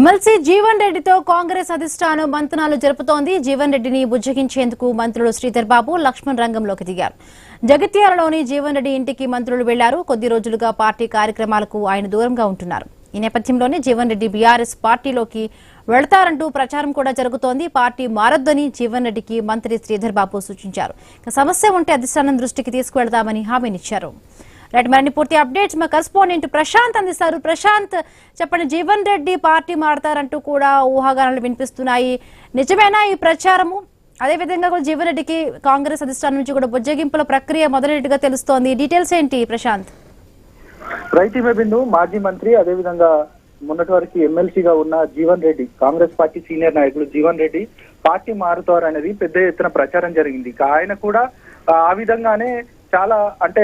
MLC Jeevan రెడ్డితో కాంగ్రెస్ అధిష్టానం మంతనాలు జరుపుతోంది. జీవన్ రెడ్డిని బుజ్జగించేందుకు మంత్రులు శ్రీధర్ బాబు, లక్ష్మణ్ రంగంలోకి దిగారు. జగిత్యాలలోని జీవన్ రెడ్డి ఇంటికి మంత్రులు వెళ్లారు. కొద్ది రోజులుగా పార్టీ కార్యక్రమాలకు ఆయన దూరంగా ఉంటున్నారు. ఈ నేపథ్యంలోనే జీవన్ రెడ్డి బీఆర్ఎస్ పార్టీలోకి వెళ్తారంటూ ప్రచారం కూడా జరుగుతోంది. పార్టీ మారొద్దని జీవన్ రెడ్డికి మంత్రి శ్రీధర్ బాబు సూచించారు. సమస్య ఉంటే అధిష్టానం దృష్టికి తీసుకువెళ్తామని హామీనిచ్చారు. రైట్, మరిన్ని పూర్తి అప్డేట్స్ మా కరెస్పాండెంట్ ప్రశాంత్ అందిస్తారు. ప్రశాంత్, చెప్పండి, జీవన్ రెడ్డి పార్టీ మారతారంటూ కూడా ఊహాగానాలు వినిపిస్తున్నాయి. నిజమేనా ఈ ప్రచారము? అదేవిధంగా కూడా జీవన్ రెడ్డికి కాంగ్రెస్ అధిష్టానం నుంచి కూడా బుజ్జగింపుల ప్రక్రియ మొదలైనట్టుగా తెలుస్తోంది. డీటెయిల్స్ ఏంటి ప్రశాంత్? రైట్ బిందు, మాజీ మంత్రి అదేవిధంగా మొన్నటి వరకు ఎమ్మెల్సీగా ఉన్న జీవన్ రెడ్డి, కాంగ్రెస్ పార్టీ సీనియర్ నాయకులు జీవన్ రెడ్డి పార్టీ మారుతారు అనేది పెద్ద ఎత్తున ప్రచారం జరిగింది. ఆయన కూడా ఆ విధంగానే చాలా అంటే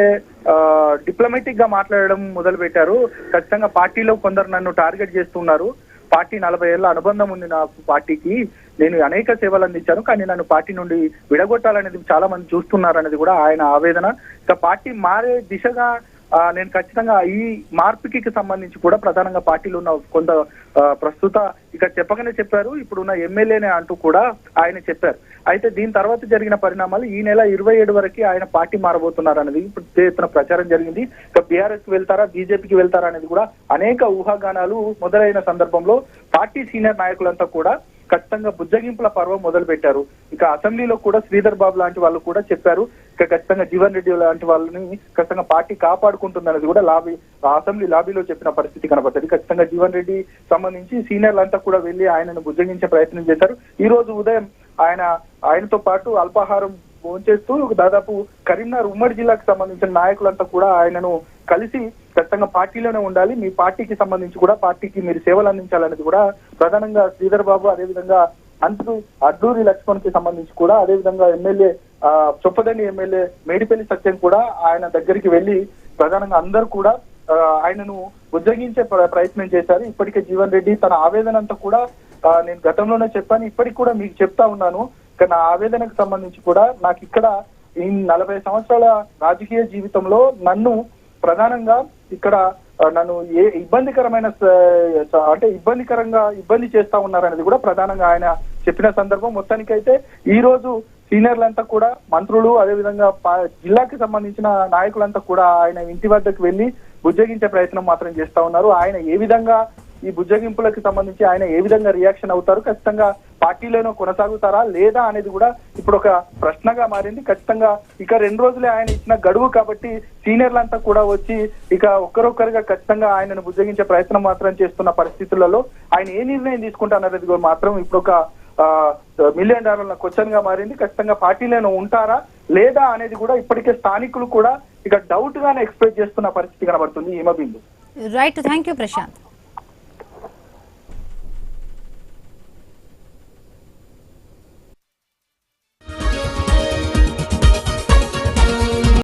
డిప్లొమాటిక్ గా మాట్లాడడం మొదలు పెట్టారు. ఖచ్చితంగా పార్టీలో కొందరు నన్ను టార్గెట్ చేస్తున్నారు. పార్టీ 40 ఏళ్ల అనుబంధం ఉంది నాకు పార్టీకి, నేను అనేక సేవలు అందించాను, కానీ నన్ను పార్టీ నుండి విడగొట్టాలనేది చాలా మంది చూస్తున్నారు అనేది కూడా ఆయన ఆవేదన. ఇక పార్టీ మారే దిశగా నేను ఖచ్చితంగా ఈ మార్పుకి సంబంధించి కూడా ప్రధానంగా పార్టీలో ఉన్న కొంత ప్రస్తుత ఇక చెప్పగానే చెప్పారు, ఇప్పుడున్న ఎమ్మెల్యేనే అంటూ కూడా ఆయన చెప్పారు. అయితే దీని తర్వాత జరిగిన పరిణామాలు ఈ నెల 27 వరకు ఆయన పార్టీ మారబోతున్నారు అనేది ఇప్పుడు ఎత్తున ప్రచారం జరిగింది. ఇక బీఆర్ఎస్ కి వెళ్తారా, బీజేపీకి వెళ్తారా అనేది కూడా అనేక ఊహాగానాలు మొదలైన సందర్భంలో పార్టీ సీనియర్ నాయకులంతా కూడా ఖచ్చితంగా బుజ్జగింపుల పర్వం మొదలు పెట్టారు. ఇక అసెంబ్లీలో కూడా శ్రీధర్ బాబు లాంటి వాళ్ళు కూడా చెప్పారు, ఇక ఖచ్చితంగా జీవన్ రెడ్డి లాంటి వాళ్ళని ఖచ్చితంగా పార్టీ కాపాడుకుంటుందనేది కూడా అసెంబ్లీ లాబీలో చెప్పిన పరిస్థితి కనబడుతుంది. ఖచ్చితంగా జీవన్ రెడ్డి సంబంధించి సీనియర్లంతా కూడా వెళ్లి ఆయనను బుజ్జగించే ప్రయత్నం చేశారు. ఈ రోజు ఉదయం ఆయనతో పాటు అల్పాహారం భోంచేస్తూ దాదాపు కరీంనగర్ ఉమ్మడి జిల్లాకు సంబంధించిన నాయకులంతా కూడా ఆయనను కలిసి ఖచ్చితంగా పార్టీలోనే ఉండాలి, మీ పార్టీకి సంబంధించి కూడా పార్టీకి మీరు సేవలు అందించాలనేది కూడా ప్రధానంగా శ్రీధర్ బాబు, అదేవిధంగా అడ్డూరి లక్ష్మణ్ కి సంబంధించి కూడా, అదేవిధంగా ఎమ్మెల్యే చొప్పదండి ఎమ్మెల్యే మేడిపల్లి సత్యం కూడా ఆయన దగ్గరికి వెళ్లి ప్రధానంగా అందరూ కూడా ఆయనను బుజ్జగించే ప్రయత్నం చేశారు. ఇప్పటికే జీవన్ రెడ్డి తన ఆవేదన అంతా కూడా నేను గతంలోనే చెప్పాను, ఇప్పటికి కూడా మీకు చెప్తా ఉన్నాను. ఇక నా ఆవేదనకు సంబంధించి కూడా నాకు ఇక్కడ ఈ 40 సంవత్సరాల రాజకీయ జీవితంలో నన్ను ప్రధానంగా ఇక్కడ నన్ను ఏ ఇబ్బందికరమైన అంటే ఇబ్బంది చేస్తా ఉన్నారనేది కూడా ప్రధానంగా ఆయన చెప్పిన సందర్భం. మొత్తానికైతే ఈ రోజు సీనియర్లంతా కూడా మంత్రులు, అదేవిధంగా జిల్లాకి సంబంధించిన నాయకులంతా కూడా ఆయన ఇంటి వద్దకు వెళ్లి బుజ్జగించే ప్రయత్నం మాత్రం చేస్తా ఉన్నారు. ఆయన ఏ విధంగా ఈ బుజ్జగింపులకు సంబంధించి ఆయన ఏ విధంగా రియాక్షన్ అవుతారు, ఖచ్చితంగా పార్టీలోనూ కొనసాగుతారా లేదా అనేది కూడా ఇప్పుడు ఒక ప్రశ్నగా మారింది. ఖచ్చితంగా ఇక 2 రోజులే ఆయన ఇచ్చిన గడువు కాబట్టి సీనియర్లంతా కూడా వచ్చి ఇక ఒక్కరొక్కరిగా ఖచ్చితంగా ఆయనను బుజ్జగించే ప్రయత్నం మాత్రం చేస్తున్న పరిస్థితులలో ఆయన ఏ నిర్ణయం తీసుకుంటారనేది కూడా మాత్రం ఇప్పుడు ఒక $1 మిలియన్ క్వశ్చన్ గా మారింది. ఖచ్చితంగా పార్టీలోనూ ఉంటారా లేదా అనేది కూడా ఇప్పటికే స్థానికులు కూడా ఇక డౌట్ గానే ఎక్స్ప్రెస్ చేస్తున్న పరిస్థితి కనబడుతుంది. Himabindu. Right, thank you Prashanth.